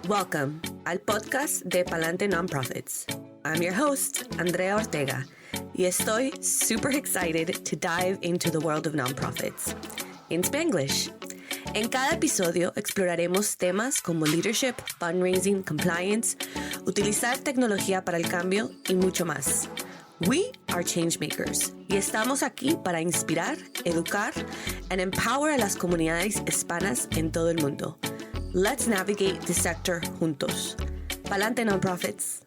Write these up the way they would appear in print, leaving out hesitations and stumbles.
Welcome al podcast de Palante Nonprofits. I'm your host, Andrea Ortega, y estoy super excited to dive into the world of nonprofits. In Spanglish. En cada episodio exploraremos temas como leadership, fundraising, compliance, utilizar tecnología para el cambio y mucho más. We are changemakers y estamos aquí para inspirar, educar and empower a las comunidades hispanas en todo el mundo. Let's navigate the sector juntos. Palante Nonprofits.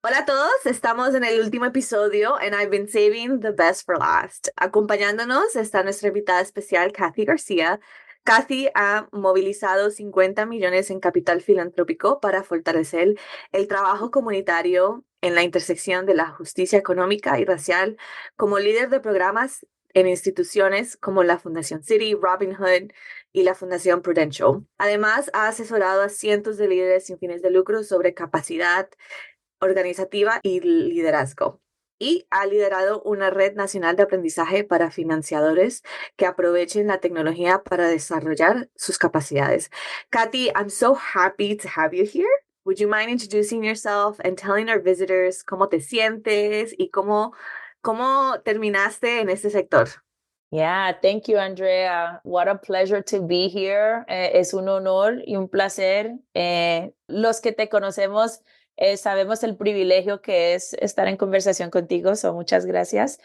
Hola a todos, estamos en el último episodio and I've been saving the best for last. Acompañándonos está nuestra invitada especial, Kathy García. Kathy ha movilizado 50 millones en capital filantrópico para fortalecer el trabajo comunitario en la intersección de la justicia económica y racial como líder de programas en instituciones como la Fundación Citi, Robin Hood y la Fundación Prudential. Además, ha asesorado a cientos de líderes sin fines de lucro sobre capacidad organizativa y liderazgo. Y ha liderado una red nacional de aprendizaje para financiadores que aprovechen la tecnología para desarrollar sus capacidades. Kathy, I'm so happy to have you here. Would you mind introducing yourself and telling our visitors cómo te sientes y cómo terminaste en este sector? Yeah, thank you, Andrea. What a pleasure to be here. Es un honor y un placer. Los que te conocemos sabemos el privilegio que es estar en conversación contigo, so muchas gracias.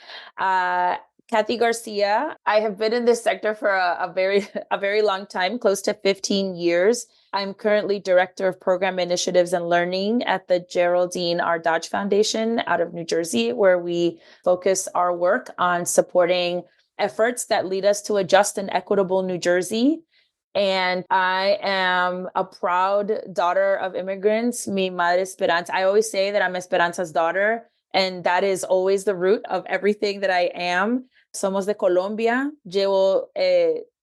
Kathy Garcia, I have been in this sector for a very long time, close to 15 years. I'm currently Director of Program Initiatives and Learning at the Geraldine R. Dodge Foundation out of New Jersey, where we focus our work on supporting efforts that lead us to a just and equitable New Jersey. And I am a proud daughter of immigrants. Mi madre Esperanza. I always say that I'm Esperanza's daughter, and that is always the root of everything that I am. Somos de Colombia. Llevo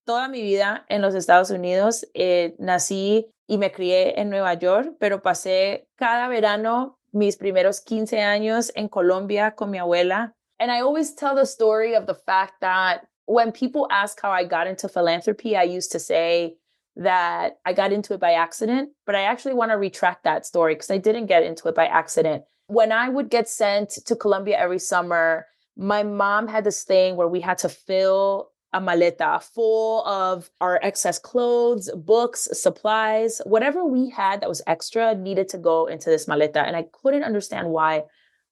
toda mi vida en los Estados Unidos. Nací y me crié en Nueva York, pero pasé cada verano mis primeros 15 años en Colombia con mi abuela. And I always tell the story of the fact that when people ask how I got into philanthropy, I used to say that I got into it by accident, but I actually want to retract that story because I didn't get into it by accident. When I would get sent to Colombia every summer, my mom had this thing where we had to fill a maleta full of our excess clothes, books, supplies, whatever we had that was extra needed to go into this maleta. And I couldn't understand why,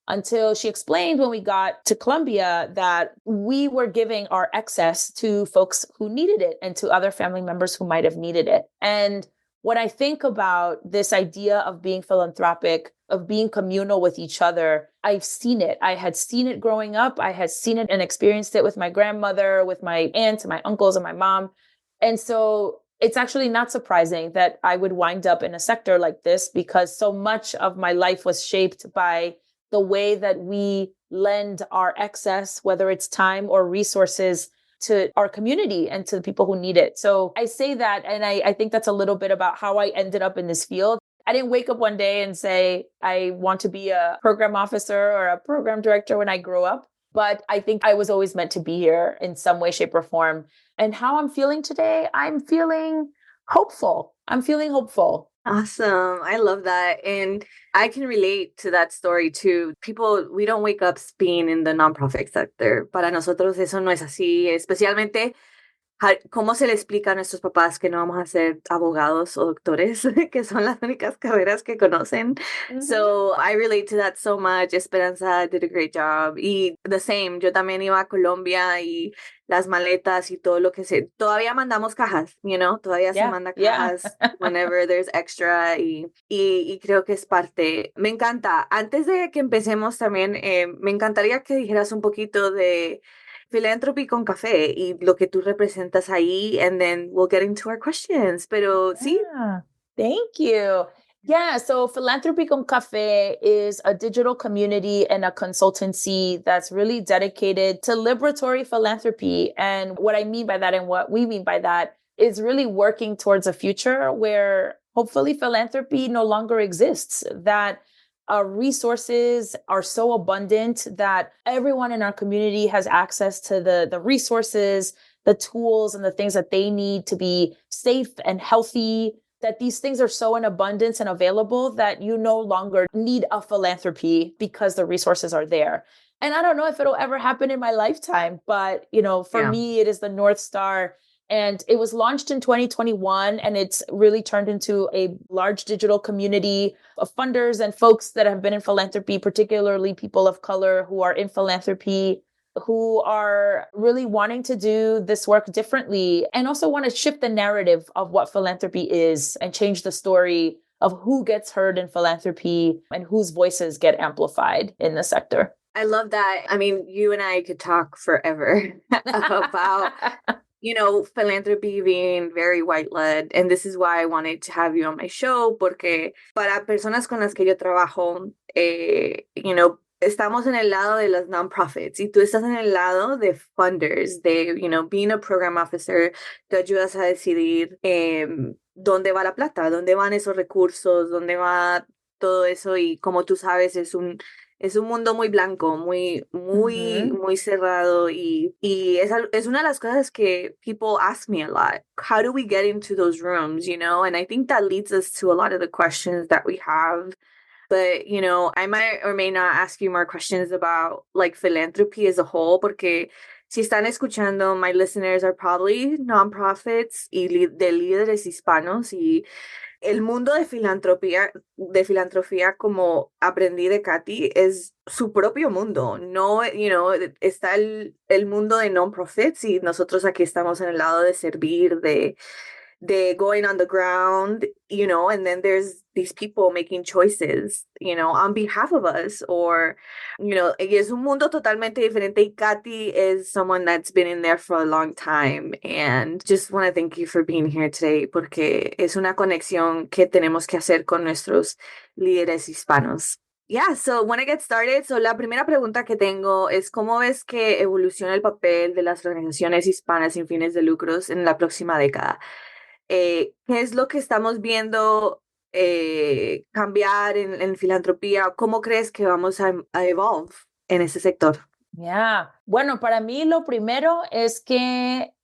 until she explained when we got to Colombia that we were giving our excess to folks who needed it and to other family members who might have needed it. And when I think about this idea of being philanthropic, of being communal with each other, I've seen it. I had seen it growing up. I had seen it and experienced it with my grandmother, with my aunts and my uncles and my mom. And so it's actually not surprising that I would wind up in a sector like this because so much of my life was shaped by the way that we lend our excess, whether it's time or resources, to our community and to the people who need it. So I say that, and I think that's a little bit about how I ended up in this field. I didn't wake up one day and say, I want to be a program officer or a program director when I grow up. But I think I was always meant to be here in some way, shape, or form. And how I'm feeling today, I'm feeling hopeful. Awesome. I love that. And I can relate to that story too. People, we don't wake up being in the nonprofit sector. Para nosotros eso no es así, especialmente cómo se le explica a nuestros papás que no vamos a ser abogados o doctores, que son las únicas carreras que conocen. Mm-hmm. So I relate to that so much. Esperanza did a great job. Y the same, yo también iba a Colombia y las maletas y todo lo que se... Todavía mandamos cajas, todavía se manda cajas whenever there's extra y creo que es parte. Me encanta. Antes de que empecemos también, me encantaría que dijeras un poquito de Philanthropy con Café y lo que tú representas ahí, and then we'll get into our questions. Pero sí. Thank you. Yeah, so Philanthropy con Café is a digital community and a consultancy that's really dedicated to liberatory philanthropy. And what I mean by that and what we mean by that is really working towards a future where hopefully philanthropy no longer exists, that our resources are so abundant that everyone in our community has access to the resources, the tools, and the things that they need to be safe and healthy, that these things are so in abundance and available that you no longer need a philanthropy because the resources are there. And I don't know if it'll ever happen in my lifetime, but for Yeah. me, it is the North Star. And it was launched in 2021, and it's really turned into a large digital community of funders and folks that have been in philanthropy, particularly people of color who are in philanthropy, who are really wanting to do this work differently and also want to shift the narrative of what philanthropy is and change the story of who gets heard in philanthropy and whose voices get amplified in the sector. I love that. I mean, you and I could talk forever about, philanthropy being very white-led. And this is why I wanted to have you on my show, porque para personas con las que yo trabajo, estamos en el lado de las nonprofits y tú estás en el lado de funders, de, being a program officer, te ayudas a decidir dónde va la plata, dónde van esos recursos, dónde va todo eso. Y como tú sabes, es un mundo muy blanco, muy, muy, muy cerrado. Y es una de las cosas que people ask me a lot. How do we get into those rooms, And I think that leads us to a lot of the questions that we have. But, I might or may not ask you more questions about like philanthropy as a whole, porque si están escuchando, my listeners are probably nonprofits y de líderes hispanos, y el mundo de filantropía, como aprendí de Katy, es su propio mundo. No, está el mundo de non-profits y nosotros aquí estamos en el lado de servir, de going on the ground, and then there's these people making choices, on behalf of us, or, y es un mundo totalmente diferente. Y Katy is someone that's been in there for a long time, and just want to thank you for being here today, porque es una conexión que tenemos que hacer con nuestros líderes hispanos. Yeah, so when I get started, la primera pregunta que tengo es, ¿cómo ves que evoluciona el papel de las organizaciones hispanas sin fines de lucros en la próxima década? ¿Qué es lo que estamos viendo cambiar en filantropía? ¿Cómo crees que vamos a evolve en ese sector? Yeah. Bueno, para mí lo primero es que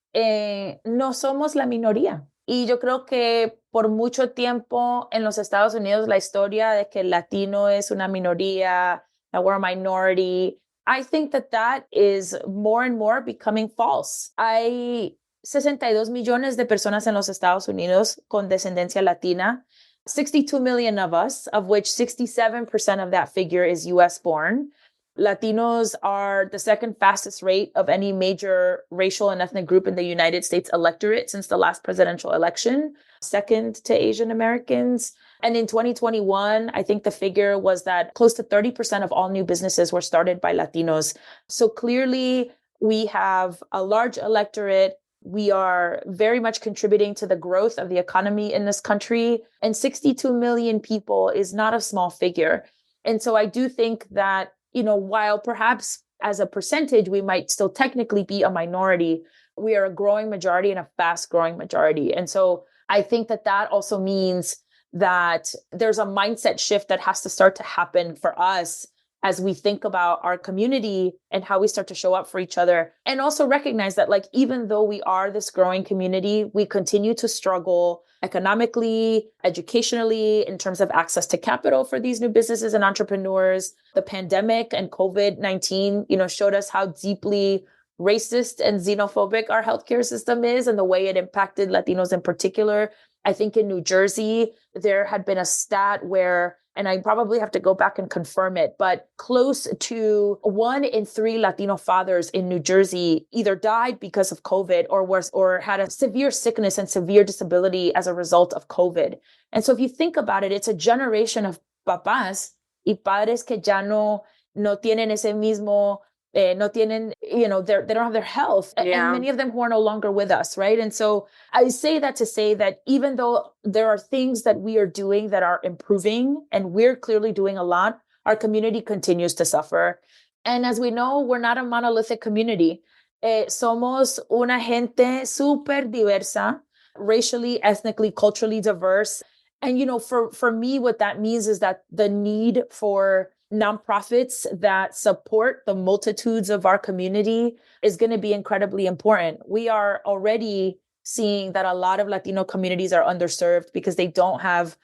no somos la minoría. Y yo creo que por mucho tiempo en los Estados Unidos la historia de que el latino es una minoría, that we're a minority, I think that is more and more becoming false. Hay 62 millones de personas en los Estados Unidos con descendencia latina, 62 million of us, of which 67% of that figure is US born. Latinos are the second fastest rate of any major racial and ethnic group in the United States electorate since the last presidential election, second to Asian Americans. And in 2021, I think the figure was that close to 30% of all new businesses were started by Latinos. So clearly, we have a large electorate. We are very much contributing to the growth of the economy in this country. And 62 million people is not a small figure. And so I do think that, while perhaps as a percentage, we might still technically be a minority, we are a growing majority and a fast growing majority. And so I think that also means that there's a mindset shift that has to start to happen for us as we think about our community and how we start to show up for each other. And also recognize that, like, even though we are this growing community, we continue to struggle economically, educationally, in terms of access to capital for these new businesses and entrepreneurs. The pandemic and COVID-19, showed us how deeply racist and xenophobic our healthcare system is and the way it impacted Latinos in particular. I think in New Jersey, there had been a stat where, and I probably have to go back and confirm it, but close to 1 in 3 Latino fathers in New Jersey either died because of COVID or had a severe sickness and severe disability as a result of COVID. And so if you think about it, it's a generation of papás y padres que ya no tienen ese mismo, no tienen, they don't have their health. Yeah. And many of them who are no longer with us, right? And so I say that to say that even though there are things that we are doing that are improving, and we're clearly doing a lot, our community continues to suffer. And as we know, we're not a monolithic community. Somos una gente súper diversa, racially, ethnically, culturally diverse. And, for me, what that means is that the need for nonprofits that support the multitudes of our community is going to be incredibly important. We are already seeing that a lot of Latino communities are underserved because they don't have,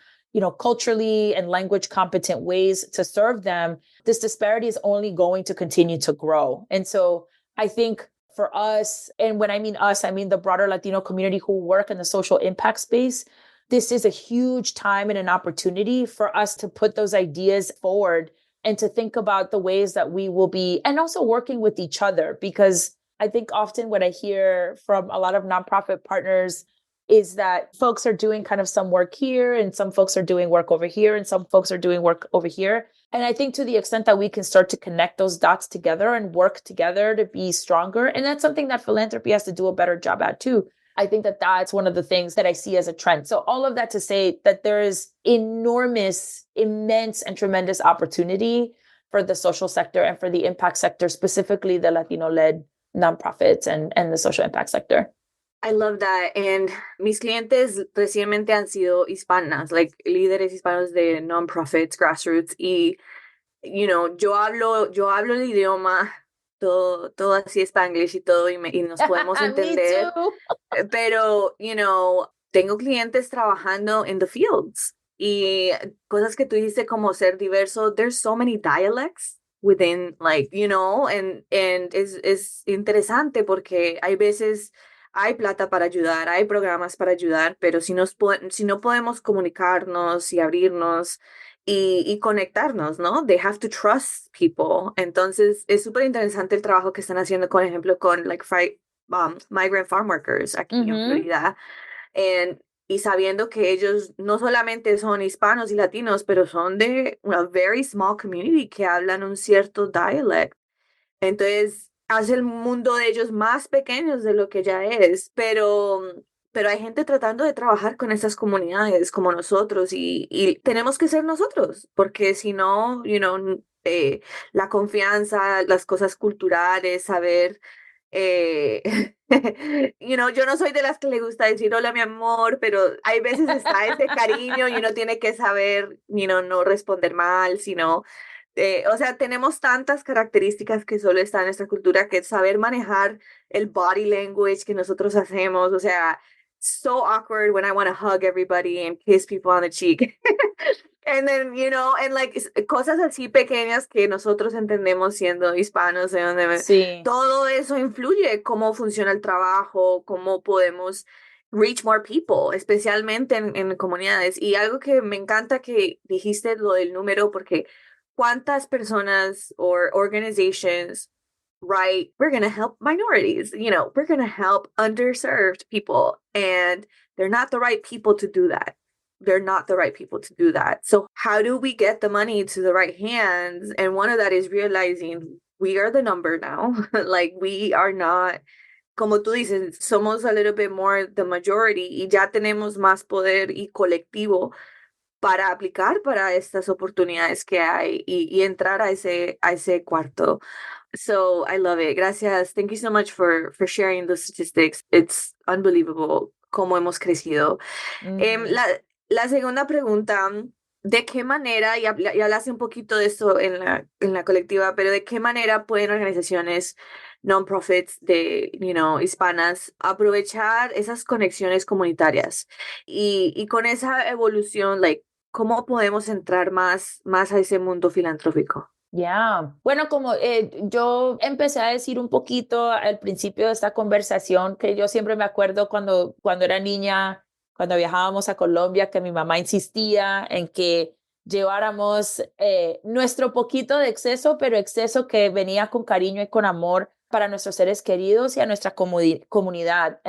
culturally and language competent ways to serve them, this disparity is only going to continue to grow. And so I think for us, and when I mean us, I mean the broader Latino community who work in the social impact space, this is a huge time and an opportunity for us to put those ideas forward and to think about the ways that we will be, and also working with each other. Because I think often what I hear from a lot of nonprofit partners is that folks are doing kind of some work here, and some folks are doing work over here, and some folks are doing work over here. And I think to the extent that we can start to connect those dots together and work together to be stronger, and that's something that philanthropy has to do a better job at too. I think that that's one of the things that I see as a trend. So all of that to say that there is enormous, immense, and tremendous opportunity for the social sector and for the impact sector, specifically the Latino-led nonprofits and the social impact sector. I love that. And mis clientes recientemente han sido hispanas, like líderes hispanos de nonprofits, grassroots. Y, yo hablo el idioma, todo así Spanglish y todo, y nos podemos entender. Pero, tengo clientes trabajando in the fields. Y cosas que tú dijiste como ser diverso, there's so many dialects within, and es interesante porque hay veces hay plata para ayudar, hay programas para ayudar, pero si no podemos comunicarnos y abrirnos y conectarnos, ¿no? They have to trust people. Entonces, es súper interesante el trabajo que están haciendo, por ejemplo, con migrant farm workers aquí en Florida. Y sabiendo que ellos no solamente son hispanos y latinos, pero son de una very small community que hablan un cierto dialect. Entonces, hace el mundo de ellos más pequeños de lo que ya es, pero hay gente tratando de trabajar con esas comunidades como nosotros y tenemos que ser nosotros, porque si no, la confianza, las cosas culturales, saber, yo no soy de las que le gusta decir hola mi amor, pero hay veces está ese cariño y uno tiene que saber, no responder mal, sino o sea, tenemos tantas características que solo está en nuestra cultura que saber manejar el body language que nosotros hacemos, o sea, so awkward when I want to hug everybody and kiss people on the cheek. And then, and like cosas así pequeñas que nosotros entendemos siendo hispanos, Sí. todo eso influye cómo funciona el trabajo, cómo podemos reach more people, especialmente en comunidades. Y algo que me encanta que dijiste lo del número, porque ¿cuántas personas or organizations write, we're going to help minorities, we're going to help underserved people, and they're not the right people to do that. They're not the right people to do that. So how do we get the money to the right hands? And one of that is realizing we are the number now. Like we are not, como tú dices, somos a little bit more the majority y ya tenemos más poder y colectivo para aplicar para estas oportunidades que hay y entrar a ese cuarto. So I love it. Gracias. Thank you so much for sharing those statistics. It's unbelievable cómo hemos crecido. La segunda pregunta, ¿de qué manera, y hablaste un poquito de eso en la colectiva, pero de qué manera pueden organizaciones non-profits de, hispanas aprovechar esas conexiones comunitarias y con esa evolución, ¿cómo podemos entrar más a ese mundo filantrópico? Ya, bueno, como yo empecé a decir un poquito al principio de esta conversación, que yo siempre me acuerdo cuando era niña, cuando viajábamos a Colombia, que mi mamá insistía en que lleváramos nuestro poquito de exceso, pero exceso que venía con cariño y con amor para nuestros seres queridos y a nuestra comunidad.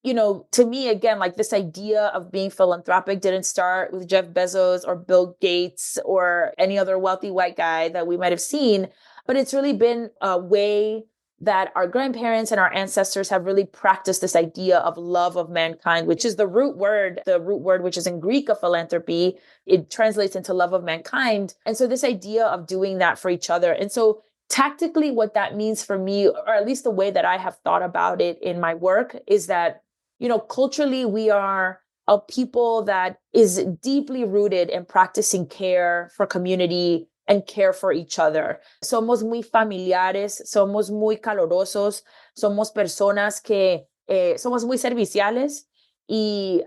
To me, again, like this idea of being philanthropic didn't start with Jeff Bezos or Bill Gates or any other wealthy white guy that we might have seen, but it's really been a way that our grandparents and our ancestors have really practiced this idea of love of mankind, which is the root word, which is in Greek of philanthropy. It translates into love of mankind. And so this idea of doing that for each other. And so tactically, what that means for me, or at least the way that I have thought about it in my work, is that culturally, we are a people that is deeply rooted in practicing care for community and care for each other. Somos muy familiares, somos muy calorosos, somos personas que somos muy serviciales y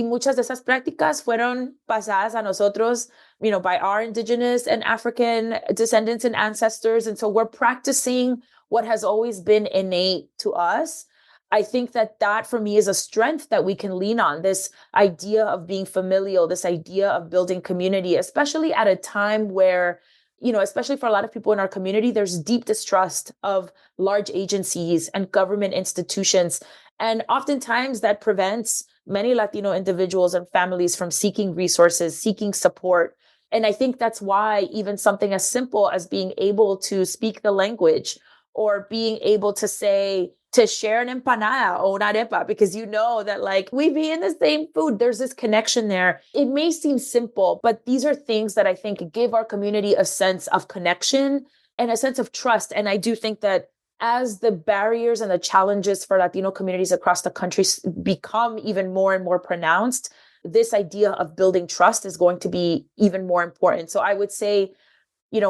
muchas de esas prácticas fueron pasadas a nosotros, by our indigenous and African descendants and ancestors. And so we're practicing what has always been innate to us. I think that for me is a strength that we can lean on, this idea of being familial, this idea of building community, especially at a time where, especially for a lot of people in our community, there's deep distrust of large agencies and government institutions. And oftentimes that prevents many Latino individuals and families from seeking resources, seeking support. And I think that's why even something as simple as being able to speak the language or being able to share an empanada or una arepa, because that like we be in the same food, there's this connection there. It may seem simple, but these are things that I think give our community a sense of connection and a sense of trust. And I do think that as the barriers and the challenges for Latino communities across the country become even more and more pronounced, this idea of building trust is going to be even more important. So I would say,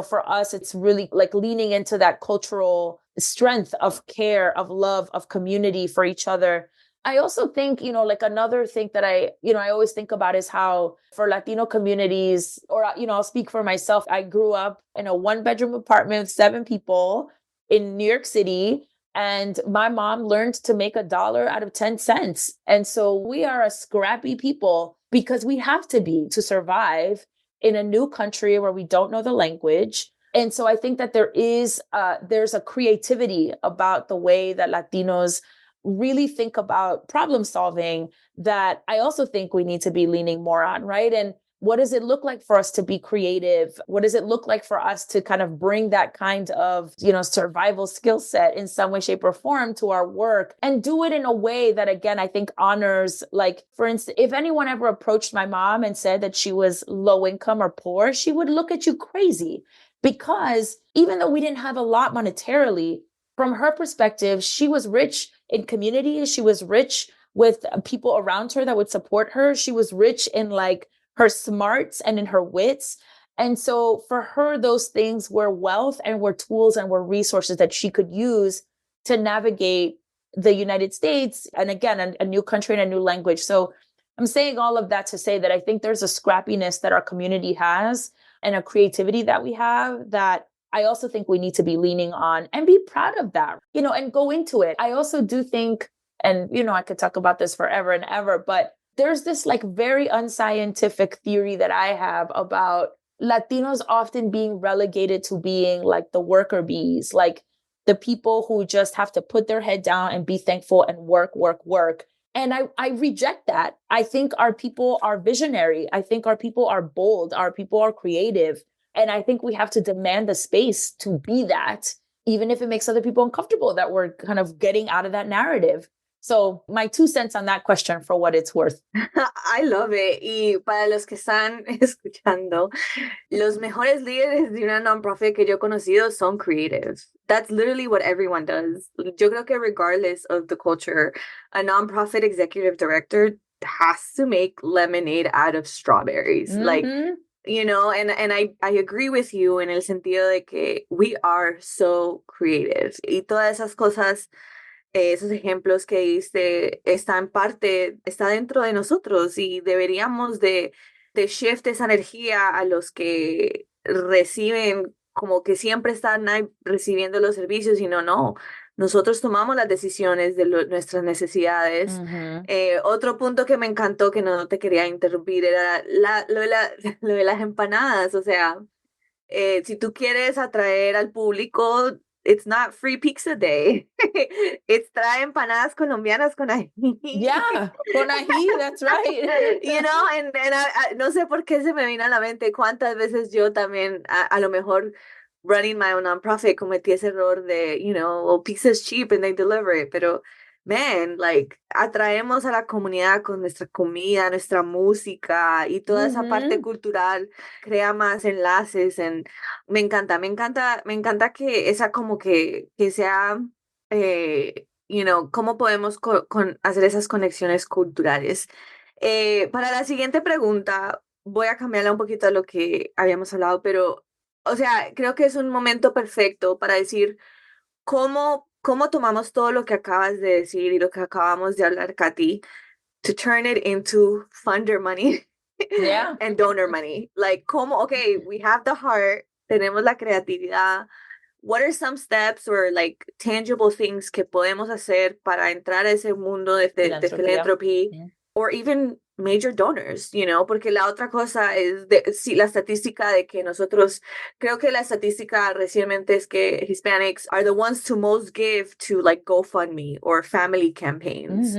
for us, it's really like leaning into that cultural strength of care, of love, of community for each other. I also think, like another thing that I always think about is how for Latino communities, or, I'll speak for myself. I grew up in a 1-bedroom apartment with 7 people in New York City. And my mom learned to make $1 out of 10 cents. And so we are a scrappy people because we have to be to survive in a new country where we don't know the language. And so I think that there's a creativity about the way that Latinos really think about problem solving that I also think we need to be leaning more on, right? And what does it look like for us to be creative? What does it look like for us to kind of bring that kind of, survival skill set in some way, shape, or form to our work and do it in a way that, again, I think honors, like, for instance, if anyone ever approached my mom and said that she was low income or poor, she would look at you crazy because even though we didn't have a lot monetarily, from her perspective, she was rich in community. She was rich with people around her that would support her. She was rich in like her smarts and in her wits. And so for her, those things were wealth and were tools and were resources that she could use to navigate the United States. And again, a new country and a new language. So I'm saying all of that to say that I think there's a scrappiness that our community has and a creativity that we have that I also think we need to be leaning on and be proud of that, and go into it. I also do think, and, I could talk about this forever and ever, but there's this like very unscientific theory that I have about Latinos often being relegated to being like the worker bees, like the people who just have to put their head down and be thankful and work, work, work. And I reject that. I think our people are visionary. I think our people are bold. Our people are creative. And I think we have to demand the space to be that, even if it makes other people uncomfortable that we're kind of getting out of that narrative. So my 2 cents on that question for what it's worth. I love it. Y para los que están escuchando, los mejores líderes de una nonprofit que yo he conocido son creative. That's literally what everyone does. Yo creo que regardless of the culture, a nonprofit executive director has to make lemonade out of strawberries. Mm-hmm. Like, and I agree with you en el sentido de que we are so creative. Y todas esas cosas, esos ejemplos que diste, está dentro de nosotros y deberíamos de shift esa energía a los que reciben, como que siempre están ahí recibiendo los servicios y no. Nosotros tomamos las decisiones de nuestras necesidades. Otro punto que me encantó, que no te quería interrumpir, era lo de las empanadas. O sea, si tú quieres atraer al público, it's not free pizza day. It's trae empanadas colombianas con ají. Yeah, con ají, that's right. And no sé por qué se me vino a la mente cuántas veces yo también, a lo mejor, running my own nonprofit, cometí ese error de, pizza's cheap and they deliver it. Pero, man, like, atraemos a la comunidad con nuestra comida, nuestra música y toda esa parte cultural, crea más enlaces. Me encanta que esa como que sea, cómo podemos hacer esas conexiones culturales. Para la siguiente pregunta, voy a cambiarla un poquito a lo que habíamos hablado, pero, o sea, creo que es un momento perfecto para decir cómo ¿cómo tomamos todo lo que acabas de decir y lo que acabamos de hablar, Katy, to turn it into funder money Yeah. and donor money? Like, ¿cómo? Okay, we have the heart, tenemos la creatividad. What are some steps or like tangible things que podemos hacer para entrar a ese mundo de Filantropía. philanthropy or even major donors, you know? Porque la otra cosa es, sí, la estadística de que nosotros, creo que la estadística recientemente es que Hispanics are the ones to most give to like GoFundMe or family campaigns.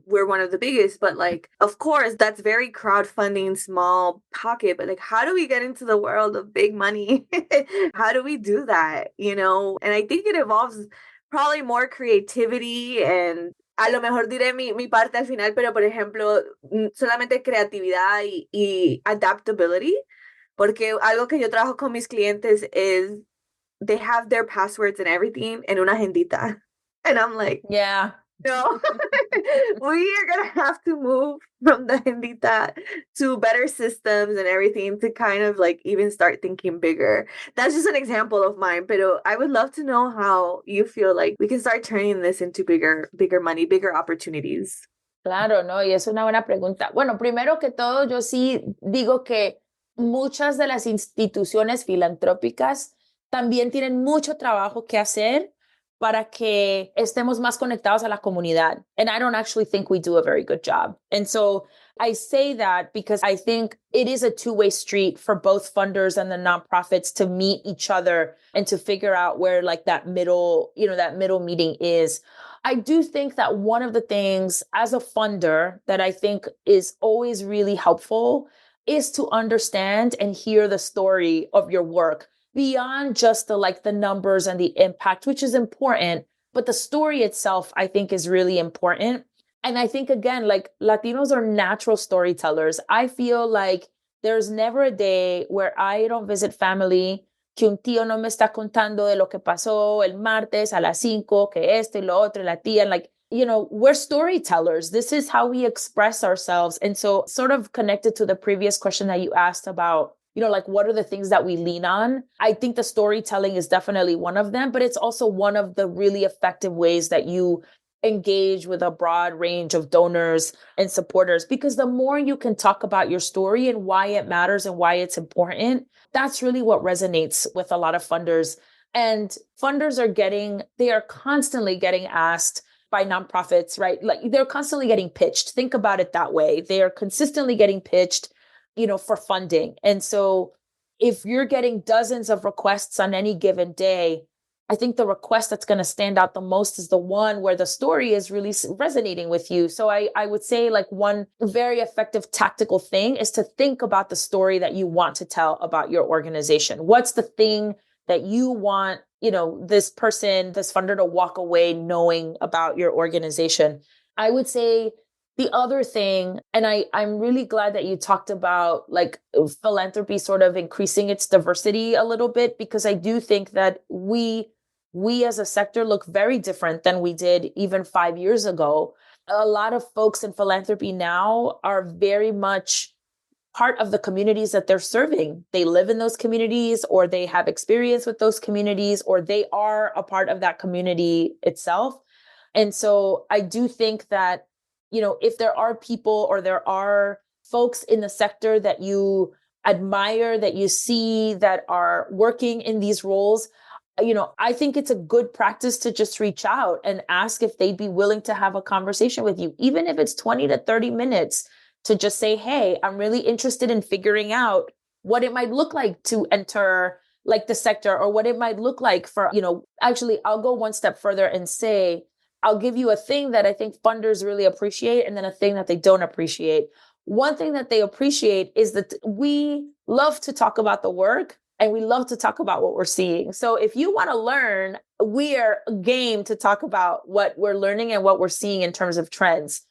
We're one of the biggest, but like, of course, that's very crowdfunding, small pocket, but like, how do we get into the world of big money? How do we do that, you know? And I think it involves probably more creativity and a lo mejor diré mi parte al final, pero por ejemplo, solamente creatividad y adaptability, porque algo que yo trabajo con mis clientes es they have their passwords and everything en una agendita. And I'm like, Yeah. no, we are going to have to move from the agendita to better systems and everything to kind of like even start thinking bigger. That's just an example of mine, pero I would love to know how you feel like we can start turning this into bigger money, bigger opportunities. Claro, ¿no? Y es una buena pregunta. Bueno, primero que todo, yo sí digo que muchas de las instituciones filantrópicas también tienen mucho trabajo que hacer para que estemos más conectados a la comunidad. And I don't actually think we do a very good job. And so I say that because I think it is a two-way street for both funders and the nonprofits to meet each other and to figure out where like that middle meeting is. I do think that one of the things as a funder that I think is always really helpful is to understand and hear the story of your work beyond just the numbers and the impact, which is important, but the story itself, I think, is really important. And I think, again, like Latinos are natural storytellers. I feel like there's never a day where I don't visit family que un tío no me está contando de lo que pasó el martes a las 5, que esto y lo otro, y la tía, and like, you know, we're storytellers. This is how we express ourselves. And so sort of connected to the previous question that you asked about, you know, like what are the things that we lean on? I think the storytelling is definitely one of them, but it's also one of the really effective ways that you engage with a broad range of donors and supporters, because the more you can talk about your story and why it matters and why it's important, that's really what resonates with a lot of funders. And funders they are constantly getting asked by nonprofits, right? Like they're constantly getting pitched. Think about it that way. They are consistently getting pitched, you know, for funding. And so if you're getting dozens of requests on any given day, I think the request that's going to stand out the most is the one where the story is really resonating with you. So I would say like one very effective tactical thing is to think about the story that you want to tell about your organization. What's the thing that you want, you know, this funder to walk away knowing about your organization? I would say the other thing, and I'm really glad that you talked about like philanthropy sort of increasing its diversity a little bit, because I do think that we as a sector look very different than we did even 5 years ago. A lot of folks in philanthropy now are very much part of the communities that they're serving. They live in those communities, or they have experience with those communities, or they are a part of that community itself. And so I do think that, you know, if there are people or there are folks in the sector that you admire, that you see that are working in these roles, you know, I think it's a good practice to just reach out and ask if they'd be willing to have a conversation with you, even if it's 20 to 30 minutes, to just say, hey, I'm really interested in figuring out what it might look like to enter like the sector, or what it might look like for, you know, actually, I'll go one step further and say, I'll give you a thing that I think funders really appreciate, and then a thing that they don't appreciate. One thing that they appreciate is that we love to talk about the work, and we love to talk about what we're seeing. So if you want to learn, we are game to talk about what we're learning and what we're seeing in terms of trends.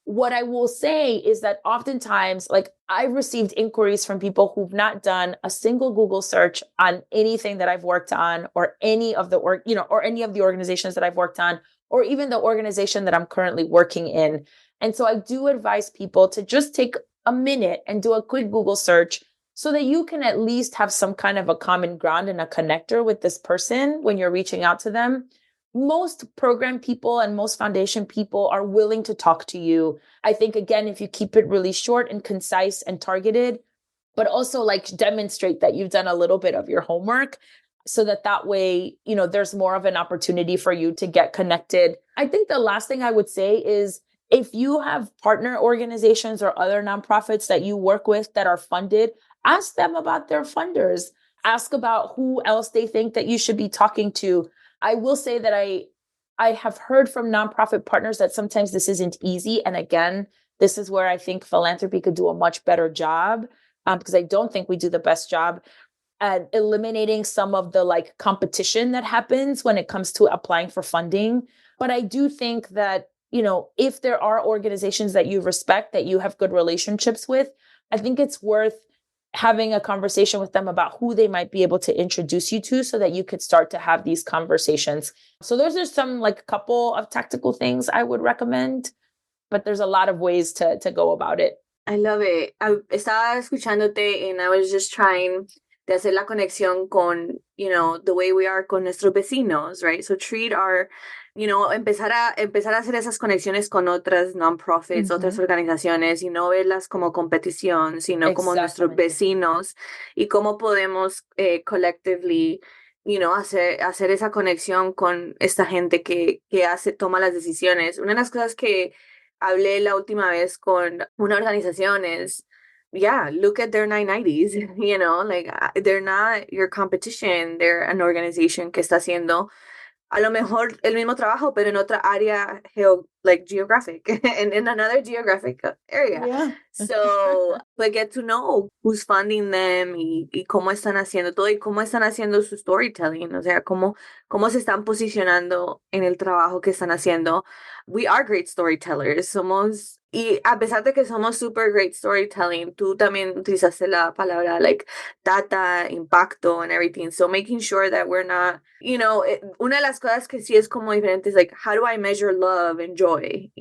What I will say is that oftentimes, like I've received inquiries from people who've not done a single Google search on anything that I've worked on, or any of the or any of the organizations that I've worked on, or even the organization that I'm currently working in. And so I do advise people to just take a minute and do a quick Google search, so that you can at least have some kind of a common ground and a connector with this person when you're reaching out to them. most program people and most foundation people are willing to talk to you. I think, again, if you keep it really short and concise and targeted, but also like demonstrate that you've done a little bit of your homework so that way, there's more of an opportunity for you to get connected. I think the last thing I would say is if you have partner organizations or other nonprofits that you work with that are funded, ask them about their funders. Ask about who else they think that you should be talking to. I will say that I have heard from nonprofit partners that sometimes this isn't easy. And again, this is where I think philanthropy could do a much better job, because I don't think we do the best job at eliminating some of the like competition that happens when it comes to applying for funding. But I do think that, if there are organizations that you respect, that you have good relationships with, I think it's worth having a conversation with them about who they might be able to introduce you to so that you could start to have these conversations. So those are some like couple of tactical things I would recommend, but there's a lot of ways to go about it. I love it. Estaba escuchándote and I was just trying de hacer la conexión con, the way we are con nuestros vecinos, right? So treat our, empezar a hacer esas conexiones con otras nonprofits, otras organizaciones y no verlas como competición, sino como nuestros vecinos y cómo podemos collectively, hacer esa conexión con esta gente que toma las decisiones. Una de las cosas que hablé la última vez con una organización es, look at their 990s, they're not your competition, they're an organization que está haciendo a lo mejor el mismo trabajo, pero en otra área geographic, in another geographic area. Yeah. So, get to know who's funding them y cómo están haciendo todo y cómo están haciendo su storytelling, o sea, cómo se están posicionando en el trabajo que están haciendo. We are great storytellers, y a pesar de que somos super great storytelling, tú también utilizaste la palabra data, impacto, and everything. So making sure that we're not, una de las cosas que sí es como diferente es how do I measure love and joy?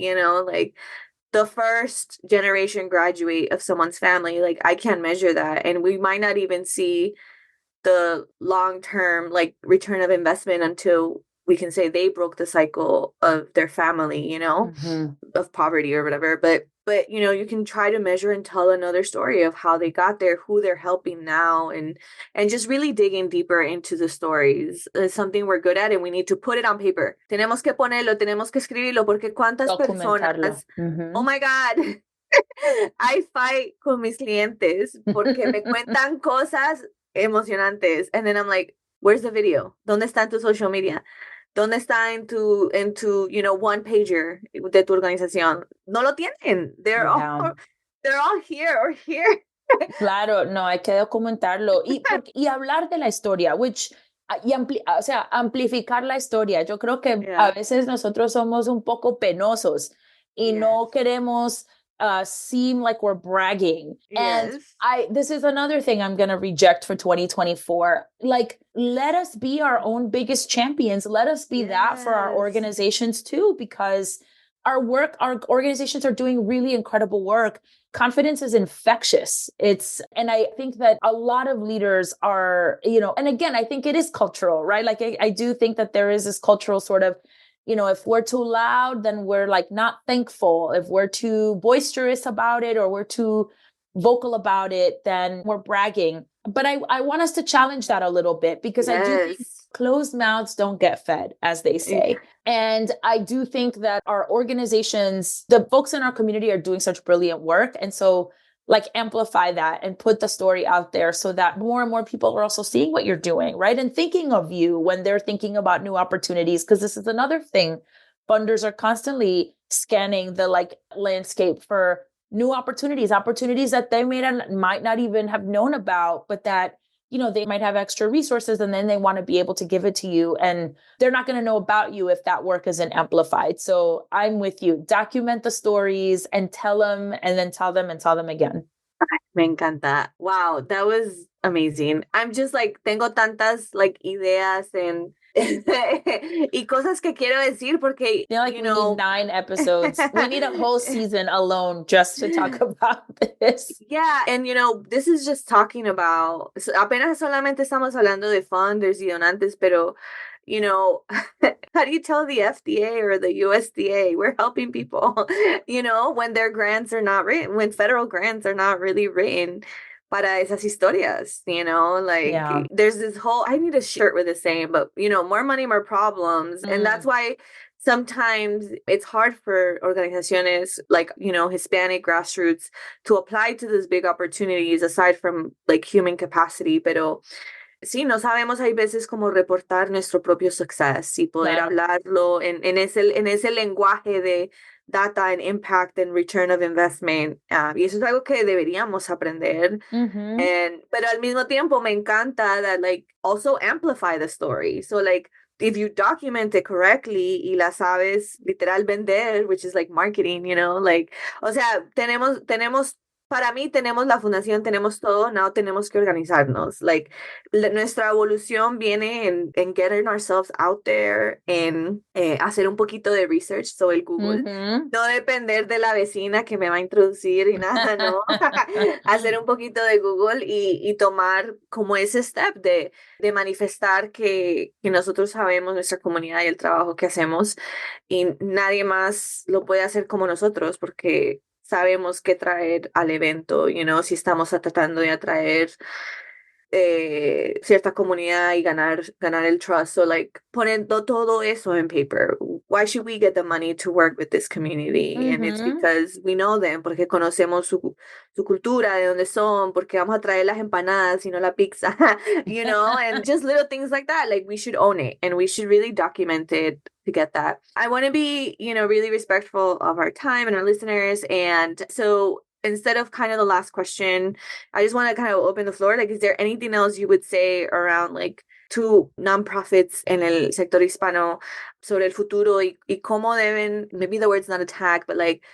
The first generation graduate of someone's family, I can't measure that. And we might not even see the long-term return of investment until we can say they broke the cycle of their family, of poverty or whatever. But you can try to measure and tell another story of how they got there, who they're helping now, and just really digging deeper into the stories. It's something we're good at, and we need to put it on paper. Tenemos que ponerlo, tenemos que escribirlo, porque cuántas personas, oh my God, I fight con mis clientes porque me cuentan cosas emocionantes, and then I'm like, where's the video? ¿Dónde está en tu social media? ¿Dónde está en tu one pager de tu organización? No lo tienen. They're all here or here. Claro, no, hay que documentarlo y hablar de la historia, amplificar la historia. Yo creo que a veces nosotros somos un poco penosos y no queremos seem like we're bragging. And this is another thing I'm going to reject for 2024. Let us be our own biggest champions. Let us be that for our organizations too, because our organizations are doing really incredible work. Confidence is infectious. And I think that a lot of leaders are, and again, I think it is cultural, right? I do think that there is this cultural sort of, if we're too loud, then we're not thankful. If we're too boisterous about it or we're too vocal about it, then we're bragging. But I want us to challenge that a little bit because I do think closed mouths don't get fed, as they say. And I do think that our organizations, the folks in our community are doing such brilliant work. And so amplify that and put the story out there so that more and more people are also seeing what you're doing, right? And thinking of you when they're thinking about new opportunities, because this is another thing. Funders are constantly scanning the landscape for new opportunities that they might not even have known about, but that, they might have extra resources and then they want to be able to give it to you. And they're not going to know about you if that work isn't amplified. So I'm with you. Document the stories and tell them and then tell them and tell them again. Me encanta. Wow, that was amazing. I'm just tengo tantas ideas and y cosas que quiero decir porque we need 9 episodes. We need a whole season alone just to talk about this. Yeah, and this is just talking about apenas solamente estamos hablando de funders y donantes, pero you know, how do you tell the FDA or the USDA we're helping people, when their grants are not written, when federal grants are not really written para esas historias, like Yeah. there's this whole, I need a shirt with the saying, but more money, more problems. And that's Mm. why sometimes it's hard for organizaciones like, Hispanic grassroots to apply to these big opportunities aside from like human capacity, pero sí, no sabemos, hay veces como reportar nuestro propio success y poder Claro. hablarlo en ese lenguaje de data and impact and return of investment. Y eso es algo que deberíamos aprender. Ujú. Pero al mismo tiempo me encanta that like also amplify the story. So like if you document it correctly y la sabes literal vender, which is like marketing, like, o sea, tenemos para mí tenemos la fundación, tenemos todo, now tenemos que organizarnos. Like, nuestra evolución viene en getting ourselves out there, en hacer un poquito de research sobre el Google. Ujú. No depender de la vecina que me va a introducir y nada, ¿no? Hacer un poquito de Google y tomar como ese step de manifestar que nosotros sabemos nuestra comunidad y el trabajo que hacemos y nadie más lo puede hacer como nosotros porque sabemos qué traer al evento, si estamos tratando de atraer cierta comunidad y ganar el trust. So, like, poniendo todo eso en paper, why should we get the money to work with this community? And it's Ujú. because we know them, porque conocemos su cultura, de dónde son, porque vamos a traer las empanadas y no la pizza, and just little things like that. Like, we should own it and we should really document it to get that. I want to be, really respectful of our time and our listeners. And so instead of kind of the last question, I just want to kind of open the floor. Like, is there anything else you would say around like to nonprofits en el sector hispano sobre el futuro y cómo deben, maybe the word's not attack, but like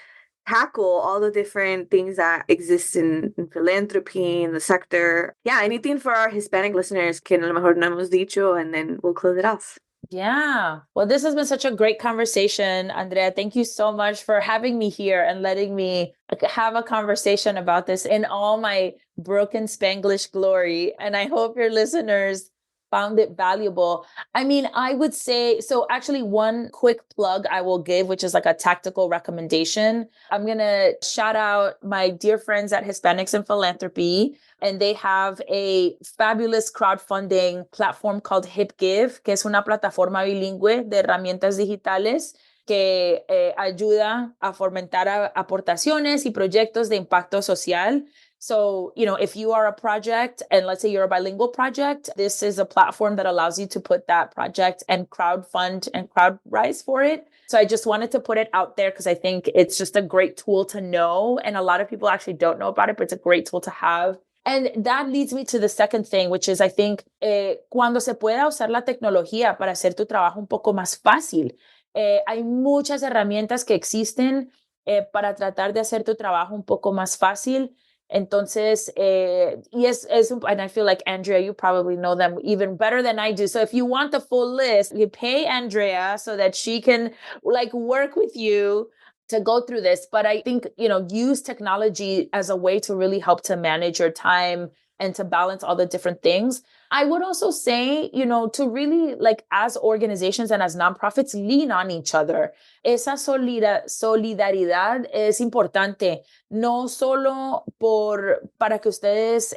tackle all the different things that exist in philanthropy in the sector? Yeah, anything for our Hispanic listeners que a lo mejor no hemos dicho, and then we'll close it off. Yeah. Well, this has been such a great conversation, Andrea. Thank you so much for having me here and letting me have a conversation about this in all my broken Spanglish glory. And I hope your listeners found it valuable. I mean, I would say, so actually one quick plug I will give, which is like a tactical recommendation. I'm going to shout out my dear friends at Hispanics in Philanthropy, and they have a fabulous crowdfunding platform called HipGive, que es una plataforma bilingüe de herramientas digitales que ayuda a fomentar aportaciones y proyectos de impacto social. So, if you are a project and let's say you're a bilingual project, this is a platform that allows you to put that project and crowdfund and crowdrise for it. So I just wanted to put it out there because I think it's just a great tool to know. And a lot of people actually don't know about it, but it's a great tool to have. And that leads me to the second thing, which is I think cuando se pueda usar la tecnología para hacer tu trabajo un poco más fácil. Hay muchas herramientas que existen para tratar de hacer tu trabajo un poco más fácil. Entonces, and I feel like Andrea, you probably know them even better than I do. So if you want the full list, you pay Andrea so that she can like work with you to go through this. But I think, use technology as a way to really help to manage your time and to balance all the different things. I would also say, to really like as organizations and as nonprofits, lean on each other. Esa solidaridad es importante, no solo para que ustedes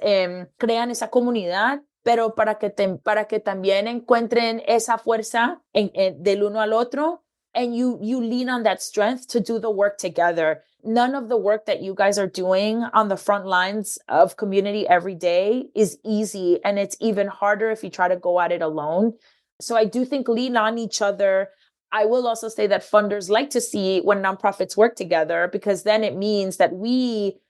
crean esa comunidad, pero para que también encuentren esa fuerza del uno al otro. And you lean on that strength to do the work together. None of the work that you guys are doing on the front lines of community every day is easy. And it's even harder if you try to go at it alone. So I do think lean on each other. I will also say that funders like to see when nonprofits work together, because then it means that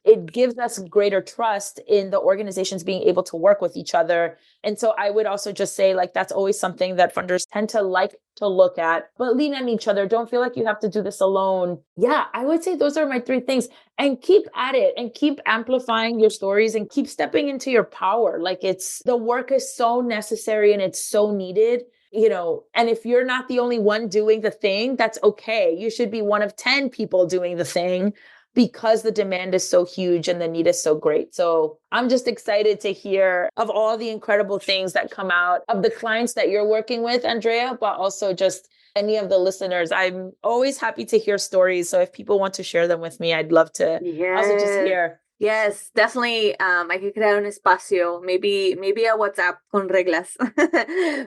it gives us greater trust in the organizations being able to work with each other. And so I would also just say like, that's always something that funders tend to like to look at, but lean on each other. Don't feel like you have to do this alone. Yeah, I would say those are my three things, and keep at it and keep amplifying your stories and keep stepping into your power. Like the work is so necessary and it's so needed. And if you're not the only one doing the thing, that's okay. You should be one of 10 people doing the thing. because the demand is so huge and the need is so great. So I'm just excited to hear of all the incredible things that come out of the clients that you're working with, Andrea, but also just any of the listeners. I'm always happy to hear stories. So if people want to share them with me, I'd love to also just hear. Yes, definitely. Hay que crear un espacio, maybe a WhatsApp con reglas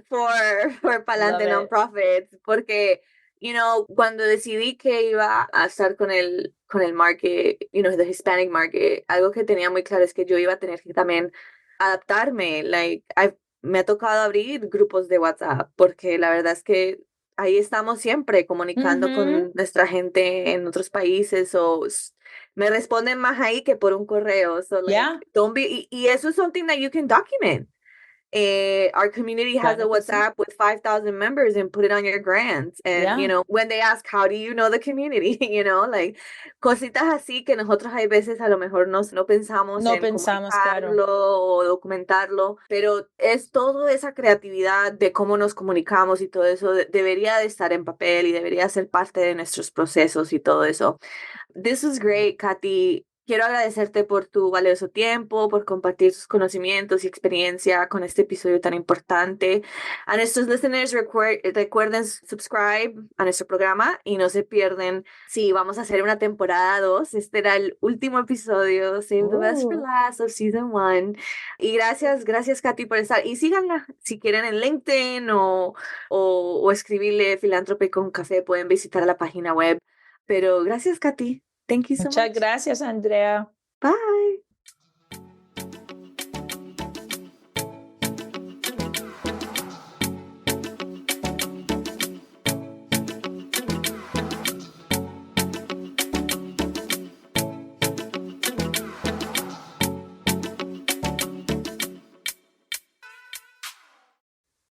for Palante Nonprofits, porque, cuando decidí que iba a estar con el market, the Hispanic market, algo que tenía muy claro es que yo iba a tener que también adaptarme. Me ha tocado abrir grupos de WhatsApp, porque la verdad es que ahí estamos siempre comunicando con nuestra gente en otros países, o me responden más ahí que por un correo. So don't be, y eso es something that you can document. Our community has a WhatsApp with 5,000 members, and put it on your grants. And, when they ask, how do you know the community? Like cositas así que nosotros hay veces a lo mejor no pensamos en comunicarlo o documentarlo, pero es toda esa creatividad de cómo nos comunicamos y todo eso debería de estar en papel y debería ser parte de nuestros procesos y todo eso. This was great, Katy. Quiero agradecerte por tu valioso tiempo, por compartir tus conocimientos y experiencia con este episodio tan importante. A nuestros listeners, recuerden subscribe a nuestro programa y no se pierden. Sí, vamos a hacer una temporada 2. Este era el último episodio, Save the Best for Last of Season 1. Y gracias, Katy, por estar. Y síganla si quieren en LinkedIn o escribirle Filántrope con Café. Pueden visitar la página web. Pero gracias, Katy. Thank you so much. Muchas gracias, Andrea. Bye.